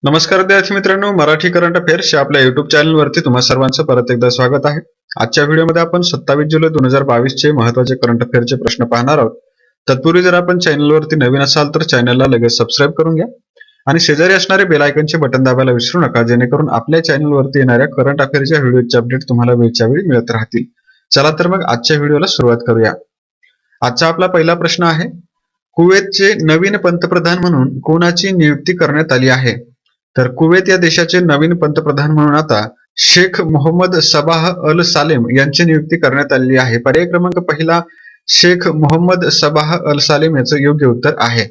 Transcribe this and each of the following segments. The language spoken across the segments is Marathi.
नमस्कार विद्यार्थी मित्रांनो, मराठी करंट अफेअर्स या आपल्या युट्यूब चॅनलवरती तुम्हा सर्वांचं परत एकदा स्वागत आहे. आजच्या व्हिडिओमध्ये आपण 27 जुलै 2022 चे महत्त्वाचे करंट अफेअरचे प्रश्न पाहणार आहोत. तत्पूर्वी जर आपण चॅनलवरती नवीन असाल तर चॅनलला लगेच सबस्क्राईब करून घ्या आणि शेजारी असणारे बेल आयकॉनचे बटन दाबायला विसरू नका, जेणेकरून आपल्या चॅनलवरती येणाऱ्या करंट अफेअरच्या व्हिडिओचे अपडेट तुम्हाला वेळच्या वेळी मिळत राहतील. चला तर मग आजच्या व्हिडिओला सुरुवात करूया. आजचा आपला पहिला प्रश्न आहे, कुवेतचे नवीन पंतप्रधान म्हणून कोणाची नियुक्ती करण्यात आली आहे? तर कुवेत या देशाचे नवीन पंतप्रधान म्हणून आता शेख मोहम्मद सबाह अल सालेम यांची नियुक्ती करण्यात आलेली आहे. पर्याय क्रमांक पहिला शेख मोहम्मद सबाह अल सालेम याचं योग्य उत्तर आहे.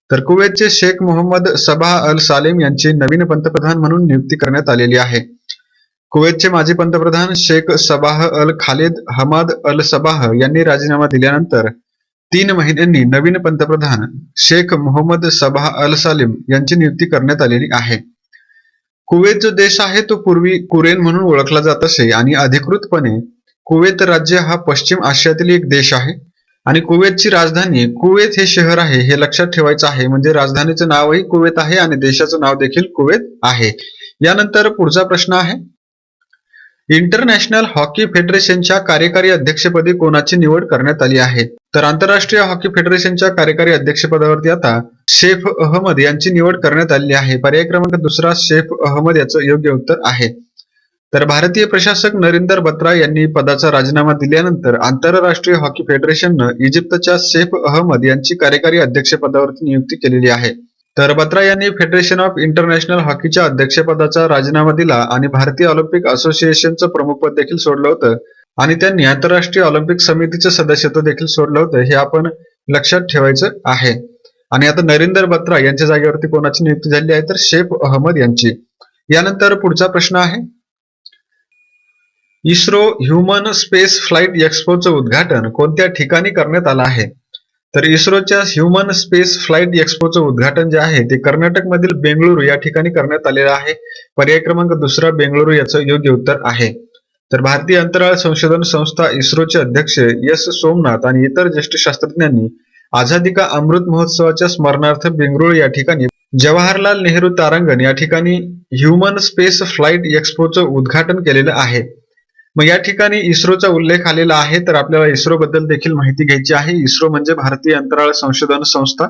तर कुवेतचे शेख मोहम्मद सबाह अल सालेम यांची नवीन पंतप्रधान म्हणून नियुक्ती करण्यात आलेली आहे. कुवेतचे माजी पंतप्रधान शेख सबाह अल खालिद हमाद अल सबाह यांनी राजीनामा दिल्यानंतर 3 महिन्यांनी नवीन पंतप्रधान शेख मोहम्मद सबाह अल सालेम यांची नियुक्ती करण्यात आलेली आहे. कुवेत जो देश आहे तो पूर्वी कुरेन म्हणून ओळखला जात असे आणि अधिकृतपणे कुवेत राज्य हा पश्चिम आशियातील एक देश आहे आणि कुवेतची राजधानी कुवेत हे शहर आहे हे लक्षात ठेवायचं आहे. म्हणजे राजधानीचं नावही कुवेत आहे आणि देशाचं नाव देखील कुवेत आहे. यानंतर पुढचा प्रश्न आहे, इंटरनॅशनल हॉकी फेडरेशनच्या कार्यकारी अध्यक्षपदी कोणाची निवड करण्यात आली आहे? तर आंतरराष्ट्रीय हॉकी फेडरेशनच्या कार्यकारी अध्यक्षपदावरती आता शेफ अहमद यांची निवड करण्यात आलेली आहे. पर्याय क्रमांक दुसरा शेफ अहमद याचं योग्य उत्तर आहे. तर भारतीय प्रशासक नरेंद्र बत्रा यांनी पदाचा राजीनामा दिल्यानंतर आंतरराष्ट्रीय हॉकी फेडरेशननं इजिप्तच्या शेफ अहमद यांची कार्यकारी अध्यक्षपदावरती नियुक्ती केलेली आहे. तर बत्रा यांनी फेडरेशन ऑफ इंटरनॅशनल हॉकीच्या अध्यक्षपदाचा राजीनामा दिला आणि भारतीय ऑलिम्पिक असोसिएशनचं प्रमुखपद देखील सोडलं होतं आणि त्यांनी आंतरराष्ट्रीय ऑलिम्पिक समितीचं सदस्यत्व देखील सोडलं होतं, हे आपण लक्षात ठेवायचं आहे. आणि आता नरेंद्र बत्रा यांच्या जागेवरती कोणाची नियुक्ती झाली आहे? तर शेफ अहमद यांची. यानंतर पुढचा प्रश्न आहे, इस्रो ह्युमन स्पेस फ्लाइट एक्स्पोचं उद्घाटन कोणत्या ठिकाणी करण्यात आलं आहे? तर इस्रोच्या ह्युमन स्पेस फ्लाइट एक्स्पोचं उद्घाटन जे आहे ते कर्नाटक मधील बेंगळुरू या ठिकाणी करण्यात आलेलं आहे. पर्याय क्रमांक दुसरा बेंगळुरू याचं योग्य उत्तर आहे. तर भारतीय अंतराळ संशोधन संस्था इस्रोचे अध्यक्ष एस सोमनाथ आणि इतर ज्येष्ठ शास्त्रज्ञांनी आझादी का अमृत महोत्सवाच्या स्मरणार्थ बेंगळुरू या ठिकाणी जवाहरलाल नेहरू तारांगण या ठिकाणी ह्युमन स्पेस फ्लाइट एक्स्पोचं उद्घाटन केलेलं आहे. मग या ठिकाणी इस्रोचा उल्लेख आलेला आहे, तर आपल्याला इस्रो बद्दल देखील माहिती घ्यायची आहे. इस्रो म्हणजे भारतीय अंतराळ संशोधन संस्था,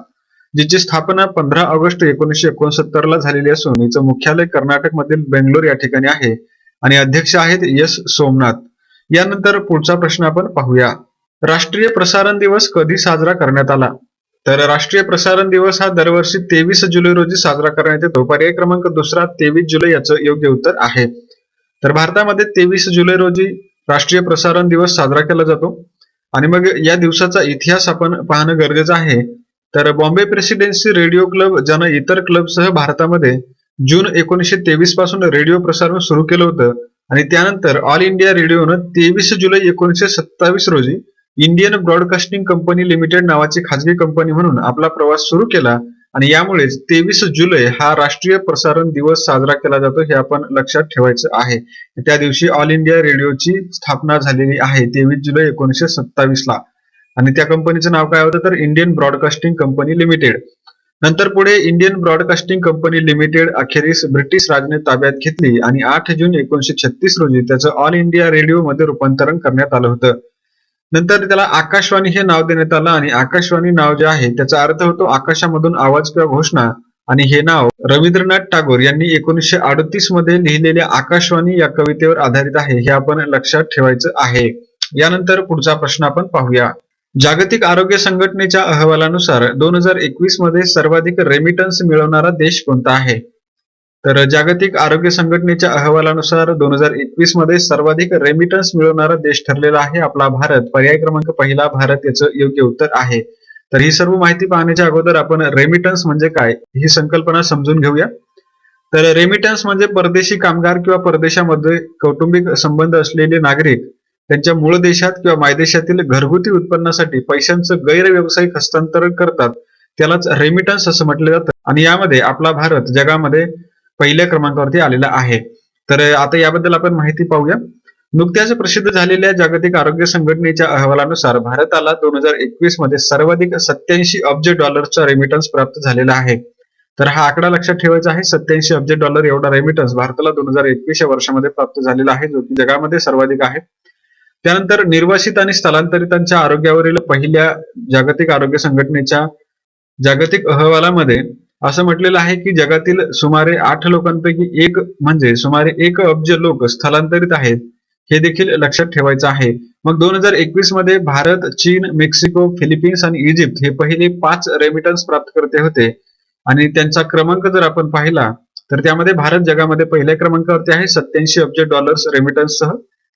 जिची स्थापना 15 ऑगस्ट 1969 ला झालेली असून हिचं मुख्यालय कर्नाटक मधील बेंगलोर या ठिकाणी आहे आणि अध्यक्ष आहेत एस सोमनाथ. यानंतर पुढचा प्रश्न आपण पाहूया, राष्ट्रीय प्रसारण दिवस कधी साजरा करण्यात आला? तर राष्ट्रीय प्रसारण दिवस हा दरवर्षी 23 जुलै रोजी साजरा करण्यात येतो. पर्याय क्रमांक दुसरा 23 जुलै याचं योग्य उत्तर आहे. तर भारतामध्ये 23 जुलै रोजी राष्ट्रीय प्रसारण दिवस साजरा केला जातो आणि मग या दिवसाचा इतिहास आपण पाहणं गरजेचं आहे. तर बॉम्बे प्रेसिडेन्सी रेडिओ क्लब ज्यानं इतर क्लबसह भारतामध्ये जून 1923 पासून रेडिओ प्रसारण सुरू केलं होतं आणि त्यानंतर ऑल इंडिया रेडिओनं 23 जुलै 1927 रोजी इंडियन ब्रॉडकास्टिंग कंपनी लिमिटेड नावाची खाजगी कंपनी म्हणून आपला प्रवास सुरू केला आणि यामुळेच 23 जुलै हा राष्ट्रीय प्रसारण दिवस साजरा केला जातो, हे आपण लक्षात ठेवायचं आहे. त्या दिवशी ऑल इंडिया रेडिओची स्थापना झालेली आहे 23 जुलै 1927 ला आणि त्या कंपनीचं नाव काय होतं? तर इंडियन ब्रॉडकास्टिंग कंपनी लिमिटेड. नंतर पुढे इंडियन ब्रॉडकास्टिंग कंपनी लिमिटेड अखेरीस ब्रिटिश राजने ताब्यात घेतली आणि 8 जून 1936 रोजी त्याचं ऑल इंडिया रेडिओ मध्ये रूपांतरण करण्यात आलं होतं. नंतर त्याला आकाशवाणी हे नाव देण्यात आलं आणि आकाशवाणी नाव जे आहे त्याचा अर्थ होतो आकाशामधून आवाज किंवा घोषणा आणि हे नाव रवींद्रनाथ टागोर यांनी 1938 मध्ये लिहिलेल्या आकाशवाणी या कवितेवर आधारित आहे, हे आपण लक्षात ठेवायचं आहे. यानंतर पुढचा प्रश्न आपण पाहूया, जागतिक आरोग्य संघटनेच्या अहवालानुसार 2021 मध्ये सर्वाधिक रेमिटन्स मिळवणारा देश कोणता आहे? तर जागतिक आरोग्य संघटनेच्या अहवालानुसार 2021 मध्ये सर्वाधिक रेमिटन्स मिळवणारा देश ठरलेला आहे आपला भारत. पर्याय क्रमांक पहिला भारत याचं योग्य उत्तर आहे. तर ही सर्व माहिती पाहण्याच्या अगोदर आपण रेमिटन्स म्हणजे काय ही संकल्पना समजून घेऊया. तर रेमिटन्स म्हणजे परदेशी कामगार किंवा परदेशामध्ये कौटुंबिक संबंध असलेले नागरिक त्यांच्या मूळ देशात किंवा मायदेशातील घरगुती उत्पन्नासाठी पैशांचं गैरव्यावसायिक हस्तांतरण करतात, त्यालाच रेमिटन्स असं म्हटलं जातं आणि यामध्ये आपला भारत जगामध्ये पहिल्या क्रमांकावरती आलेला आहे. तर आता याबद्दल आपण माहिती पाहूया. नुकत्याच प्रसिद्ध झालेल्या जागतिक आरोग्य संघटनेच्या अहवालानुसार भारताला 2021 मध्ये सर्वाधिक 87 अब्ज डॉलर्सचा रेमिटन्स प्राप्त झालेला आहे. तर हा आकडा लक्षात ठेवायचा आहे. $87 एवढा रेमिटन्स भारताला 2021 या वर्षामध्ये प्राप्त झालेला आहे, जो की जगामध्ये सर्वाधिक आहे. त्यानंतर निर्वासित आणि स्थलांतरितांच्या आरोग्यावरील पहिल्या जागतिक आरोग्य संघटनेच्या जागतिक अहवालामध्ये असं म्हटलेलं आहे की जगातील सुमारे 8 लोकांपैकी एक म्हणजे सुमारे 1 अब्ज लोक स्थलांतरित आहेत, हे देखील लक्षात ठेवायचं आहे. मग 2021 मध्ये भारत, चीन, मेक्सिको, फिलिपिन्स आणि इजिप्त हे पहिले 5 रेमिटन्स प्राप्तकर्ते होते आणि त्यांचा क्रमांक जर आपण पाहिला तर त्यामध्ये भारत जगामध्ये पहिल्या क्रमांकावरती आहे $87 अब्ज रेमिटन्ससह.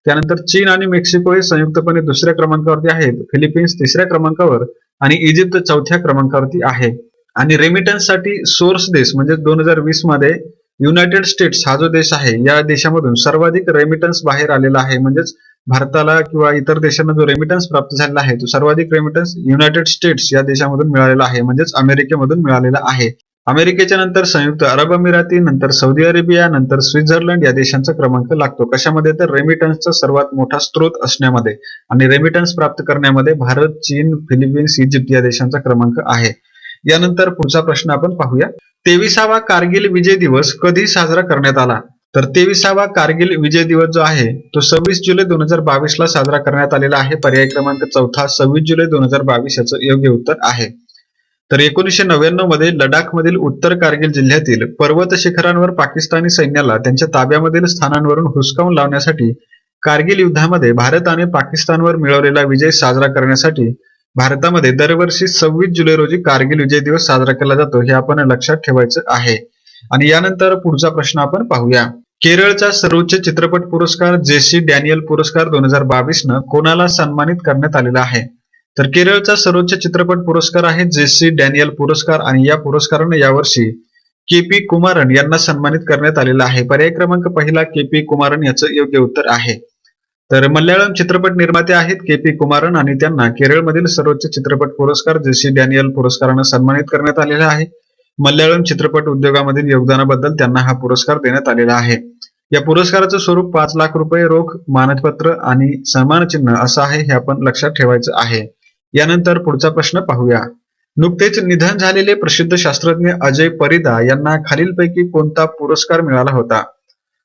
त्यानंतर चीन आणि मेक्सिको हे संयुक्तपणे दुसऱ्या क्रमांकावरती आहेत, फिलिपिन्स तिसऱ्या क्रमांकावर आणि इजिप्त चौथ्या क्रमांकावरती आहे. आणि रेमिटन्स साठी सोर्स देश म्हणजे 2020 मध्ये युनायटेड स्टेट्स हा जो देश आहे, या देशामधून सर्वाधिक रेमिटन्स बाहेर आलेला आहे. म्हणजेच भारताला किंवा इतर देशांना जो रेमिटन्स प्राप्त झालेला आहे तो सर्वाधिक रेमिटन्स युनायटेड स्टेट्स या देशामधून मिळालेला आहे, म्हणजेच अमेरिकेमधून मिळालेला आहे. अमेरिकेच्या नंतर संयुक्त अरब अमिराती, नंतर सौदी अरेबिया, नंतर स्वित्झर्लंड या देशांचा क्रमांक लागतो. कशामध्ये? तर रेमिटन्सचा सर्वात मोठा स्रोत असण्यामध्ये आणि रेमिटन्स प्राप्त करण्यामध्ये भारत, चीन, फिलिपिन्स, इजिप्त या देशांचा क्रमांक आहे. यानंतर पुढचा प्रश्न आपण पाहूया. 23वा कारगिल विजय दिवस कधी साजरा करण्यात आला? तर 23वा कारगिल विजय दिवस जो आहे तो 26 जुलै 2022 ला साजरा करण्यात आलेला आहे. पर्याय क्रमांक चौथा 26 जुलै 2022 याचं योग्य उत्तर आहे. तर 1999 मध्ये लडाख मधील उत्तर कारगिल जिल्ह्यातील पर्वत शिखरांवर पाकिस्तानी सैन्याला त्यांच्या ताब्यामधील स्थानांवरून हुसकावून लावण्यासाठी कारगिल युद्धामध्ये भारत आणि पाकिस्तानवर मिळवलेला विजय साजरा करण्यासाठी भारतामध्ये दरवर्षी 26 जुलै रोजी कारगिल विजय दिवस साजरा केला जातो, हे आपण लक्षात ठेवायचं आहे. आणि यानंतर पुढचा प्रश्न आपण पाहूया. केरळचा सर्वोच्च चित्रपट पुरस्कार जेसी डॅनियल पुरस्कार 2022 न कोणाला सन्मानित करण्यात आलेला आहे? तर केरळचा सर्वोच्च चित्रपट पुरस्कार आहे जेसी डॅनियल पुरस्कार आणि या पुरस्काराने यावर्षी के.पी. कुमारन यांना सन्मानित करण्यात आलेला आहे. पर्याय क्रमांक पहिला के.पी. कुमारन याचं योग्य उत्तर आहे. तर मल्याळम चित्रपट निर्माते आहेत के.पी. कुमारन आणि त्यांना केरळमधील सर्वोच्च चित्रपट पुरस्कार जेसी डॅनियल पुरस्काराने सन्मानित करण्यात आलेला आहे. मल्याळम चित्रपट उद्योगामधील योगदानाबद्दल त्यांना हा पुरस्कार देण्यात आलेला आहे. या पुरस्काराचं स्वरूप 5 लाख रुपये रोख, मानपत्र आणि सन्मानचिन्ह असं आहे, हे आपण लक्षात ठेवायचं आहे. यानंतर पुढचा प्रश्न पाहूया. नुकतेच निधन झालेले प्रसिद्ध शास्त्रज्ञ अजय परिदा यांना खालीलपैकी कोणता पुरस्कार मिळाला होता?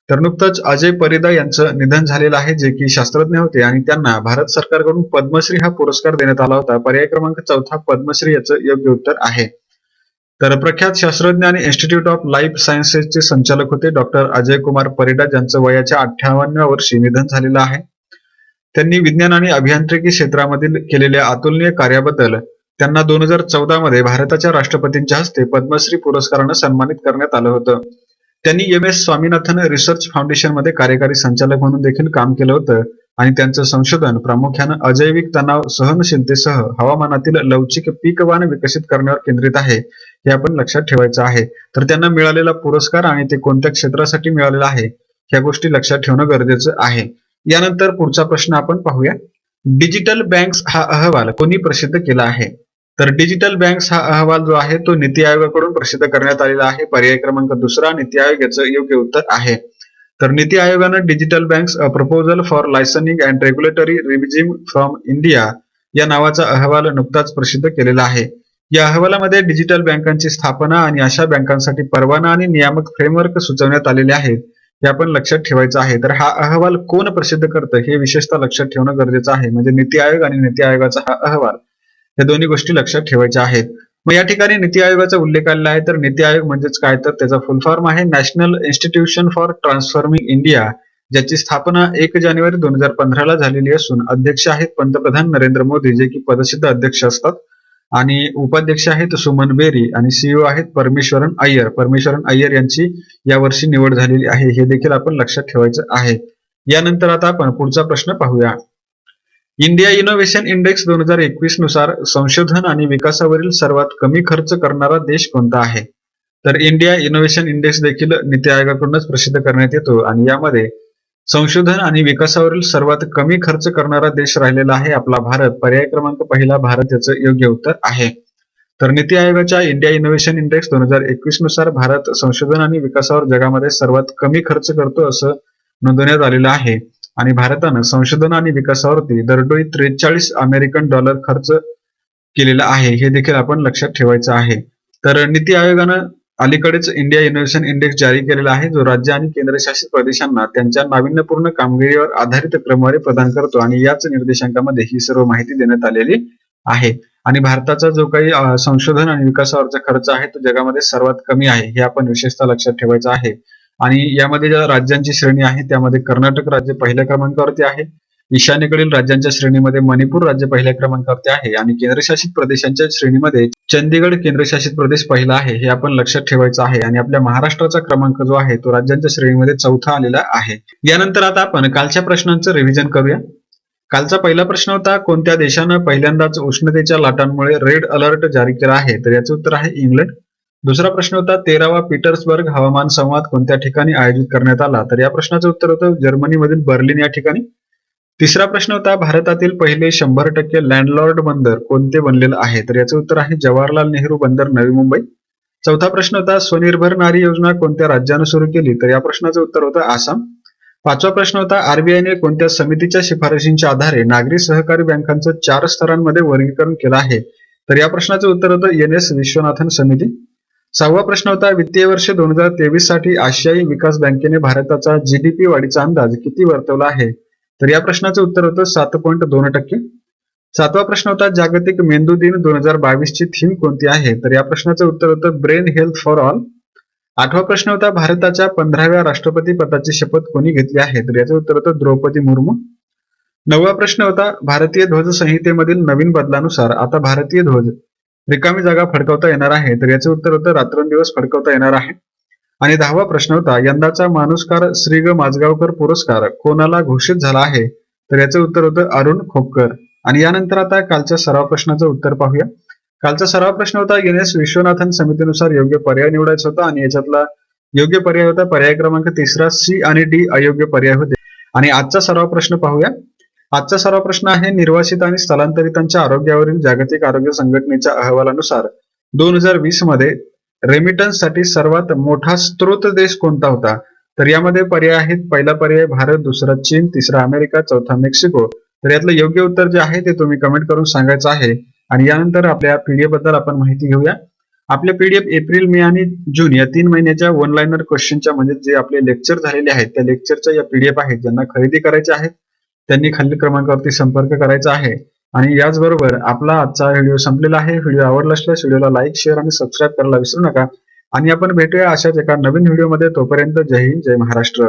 तर नुकतंच अजय परिदा यांचं निधन झालेलं आहे, जे की शास्त्रज्ञ होते आणि त्यांना भारत सरकारकडून पद्मश्री हा पुरस्कार देण्यात आला होता. पर्याय क्रमांक चौथा पद्मश्री याचं योग्य उत्तर आहे. तर प्रख्यात शास्त्रज्ञ आणि इन्स्टिट्यूट ऑफ लाईफ सायन्सेसचे संचालक होते डॉक्टर अजय कुमार परिडा, ज्यांचं वयाच्या 58व्या वर्षी निधन झालेलं आहे. त्यांनी विज्ञान आणि अभियांत्रिकी क्षेत्रामधील केलेल्या अतुलनीय कार्याबद्दल त्यांना 2014 मध्ये भारताच्या राष्ट्रपतींच्या हस्ते पद्मश्री पुरस्कारानं सन्मानित करण्यात आलं होतं. त्यांनी एम.एस. स्वामीनाथन रिसर्च फाउंडेशन मध्ये कार्यकारी संचालक म्हणून देखील काम केलं होतं आणि त्यांचं संशोधन प्रामुख्यानं अजैविक तणाव सहनशीलतेसह हवामानातील लवचिक पीकवाण विकसित करण्यावर केंद्रित आहे, हे आपण लक्षात ठेवायचं आहे. तर त्यांना मिळालेला पुरस्कार आणि ते कोणत्या क्षेत्रासाठी मिळालेला आहे ह्या गोष्टी लक्षात ठेवणं गरजेचं आहे. यानंतर पुढचा प्रश्न आपण पाहूया. डिजिटल बँक्स हा अहवाल कोणी प्रसिद्ध केला आहे? तर डिजिटल बँक्स हा अहवाल जो आहे तो नीती आयोगाकडून प्रसिद्ध करण्यात आलेला आहे. पर्याय क्रमांक दुसरा नीती आयोग याचं योग्य उत्तर आहे. तर नीती आयोगानं digital banks a proposal for licensing and regulatory regime from India या नावाचा अहवाल नुकताच प्रसिद्ध केलेला आहे. या अहवालामध्ये डिजिटल बँकांची स्थापना आणि अशा बँकांसाठी परवाना आणि नियामक फ्रेमवर्क सुचवण्यात आलेले आहेत, हे आपण लक्षात ठेवायचं आहे. तर हा अहवाल कोण प्रसिद्ध करतं हे विशेषतः लक्षात ठेवणं गरजेचं आहे. म्हणजे नीती आयोग आणि नीती आयोगाचा हा अहवाल, या दोन्ही गोष्टी लक्षात ठेवायच्या आहेत. मग या ठिकाणी नीती आयोगाचा उल्लेख आलेला आहे. तर नीती आयोग म्हणजेच काय, तर त्याचा फुल फॉर्म आहे national institution for transforming India, ज्याची स्थापना 1 जानेवारी 2015 ला झालेली असून अध्यक्ष आहेत पंतप्रधान नरेंद्र मोदी, जे की पदसिद्ध अध्यक्ष असतात आणि उपाध्यक्ष आहेत सुमन बेरी आणि सीईओ आहेत परमेश्वरन अय्यर. परमेश्वरन अय्यर यांची यावर्षी निवड झालेली आहे, हे देखील आपण लक्षात ठेवायचं आहे. यानंतर आता आपण पुढचा प्रश्न पाहूया. इंडिया इनोव्हेशन इंडेक्स 2021 नुसार संशोधन आणि विकासावरील सर्वात कमी खर्च करणारा देश कोणता आहे? तर इंडिया इनोव्हेशन इंडेक्स देखील नीती आयोगाकडूनच प्रसिद्ध करण्यात येतो आणि यामध्ये संशोधन आणि विकासावरील सर्वात कमी खर्च करणारा देश राहिलेला आहे आपला भारत. पर्याय क्रमांक पहिला भारत याचं योग्य उत्तर आहे. तर नीती आयोगाच्या इंडिया इनोव्हेशन इंडेक्स 2021 नुसार भारत संशोधन आणि विकासावर जगामध्ये सर्वात कमी खर्च करतो असं नोंदवण्यात आलेलं आहे आणि भारतानं संशोधन आणि विकासावरती दरडोई $43 खर्च केलेला आहे, हे देखील आपण लक्षात ठेवायचं आहे. तर नीती आयोगानं अलीकडेच इंडिया इनोव्हेशन इंडेक्स जारी केलेला आहे, जो राज्य आणि केंद्रशासित प्रदेशांना त्यांच्या नाविन्यपूर्ण कामगिरीवर आधारित क्रमवारी प्रदान करतो आणि याच निर्देशांकामध्ये ही सर्व माहिती देण्यात आलेली आहे. आणि भारताचा जो काही संशोधन आणि विकासावरचा खर्च आहे तो जगामध्ये सर्वात कमी आहे, हे आपण विशेषतः लक्षात ठेवायचं आहे. आणि यामध्ये ज्या राज्यांची श्रेणी आहे त्यामध्ये कर्नाटक राज्य पहिल्या क्रमांकावरती आहे. ईशान्येकडील राज्यांच्या श्रेणीमध्ये मणिपूर राज्य पहिल्या क्रमांकावरती आहे आणि केंद्रशासित प्रदेशांच्या श्रेणीमध्ये चंदीगड केंद्रशासित प्रदेश पहिला आहे, हे आपण लक्षात ठेवायचं आहे. आणि आपल्या महाराष्ट्राचा क्रमांक जो आहे तो राज्यांच्या श्रेणीमध्ये चौथा आलेला आहे. यानंतर आता आपण कालच्या प्रश्नांचं रिव्हिजन करूया. कालचा पहिला प्रश्न होता, कोणत्या देशानं पहिल्यांदाच उष्णतेच्या लाटांमुळे रेड अलर्ट जारी केला आहे? तर याचे उत्तर आहे इंग्लंड. दुसरा प्रश्न होता, 13वा पीटर्सबर्ग हवामान संवाद कोणत्या ठिकाणी आयोजित करण्यात आला? तर या प्रश्नाचं उत्तर होतं जर्मनीमधील बर्लिन या ठिकाणी. तिसरा प्रश्न होता, भारतातील पहिले 100% लँडलॉर्ड बंदर कोणते बनलेलं आहे? तर याचं उत्तर आहे जवाहरलाल नेहरू बंदर, नवी मुंबई. चौथा प्रश्न होता, स्वनिर्भर नारी योजना कोणत्या राज्यानं सुरू केली? तर या प्रश्नाचं उत्तर होतं आसाम. पाचवा प्रश्न होता, आरबीआयने कोणत्या समितीच्या शिफारशींच्या आधारे नागरी सहकारी बँकांचं 4 स्तरांमध्ये वर्गीकरण केलं आहे? तर या प्रश्नाचं उत्तर होतं NS विश्वनाथन समिती. सहावा प्रश्न होता, वित्तीय वर्ष 2023 साठी आशियाई विकास बँकेने भारताचा GDP वाढीचा अंदाज किती वर्तवला आहे? तर या प्रश्नाचं उत्तर होतं 7.2%. सातवा प्रश्न होता, जागतिक मेंदू दिन 2022 ची थीम कोणती आहे? तर या प्रश्नाचं उत्तर होतं ब्रेन हेल्थ फॉर ऑल. आठवा प्रश्न होता, भारताच्या 15व्या राष्ट्रपती पदाची शपथ कोणी घेतली आहे? तर याचं उत्तर होतं द्रौपदी मुर्मू. नववा प्रश्न होता, भारतीय ध्वज संहितेमधील नवीन बदलानुसार आता भारतीय ध्वज रिकामी जागा फडकवता येणार आहे? तर याचं उत्तर होतं रात्रंदिवस फडकवता येणार आहे. आणि 10वा प्रश्न होता, यंदाचा माणूसकार श्री ग. माझगावकर पुरस्कार कोणाला घोषित झाला आहे? तर याचं उत्तर होतं अरुण खोपकर. आणि यानंतर आता कालच्या सराव प्रश्नाचं उत्तर पाहूया. कालचा सराव प्रश्न होता, NS विश्वनाथन समितीनुसार योग्य पर्याय निवडायचा होता आणि याच्यातला योग्य पर्याय होता पर्याय क्रमांक 3, C आणि D अयोग्य पर्याय होते. आणि आजचा सराव प्रश्न पाहूया. आजचा सराव प्रश्न आहे, निर्वासित आणि स्थलांतरितांच्या आरोग्यावरील जागतिक आरोग्य संघटनेच्या अहवालानुसार 2020 मध्ये रेमिटन्स साठी सर्वात मोठा स्त्रोत देश कोणता होता? तर यामध्ये पर्याय आहेत, पहिला पर्याय भारत, दुसरा चीन, तिसरा अमेरिका, चौथा मेक्सिको. तर यातलं योग्य उत्तर जे आहे ते तुम्ही कमेंट करून सांगायचं आहे. आणि यानंतर आपल्या पीडीएफ बद्दल आपण माहिती घेऊया. आपल्या पीडीएफ एप्रिल, मे आणि जून या 3 महिन्याच्या वन लाइनर क्वेश्चनच्या म्हणजे जे आपले लेक्चर झालेले आहेत त्या लेक्चरच्या या पीडीएफ आहेत. ज्यांना खरेदी करायचे आहेत त्यांनी खालील क्रमांकावरती संपर्क करायचा आहे. आणि याचबरोबर आपला आजचा व्हिडिओ संपलेला आहे. व्हिडिओ आवडला असल्यास व्हिडिओला लाईक, शेअर आणि सबस्क्राईब करायला विसरू नका. आणि आपण भेटूया अशाच एका नवीन व्हिडिओमध्ये. तोपर्यंत जय हिंद, जय महाराष्ट्र.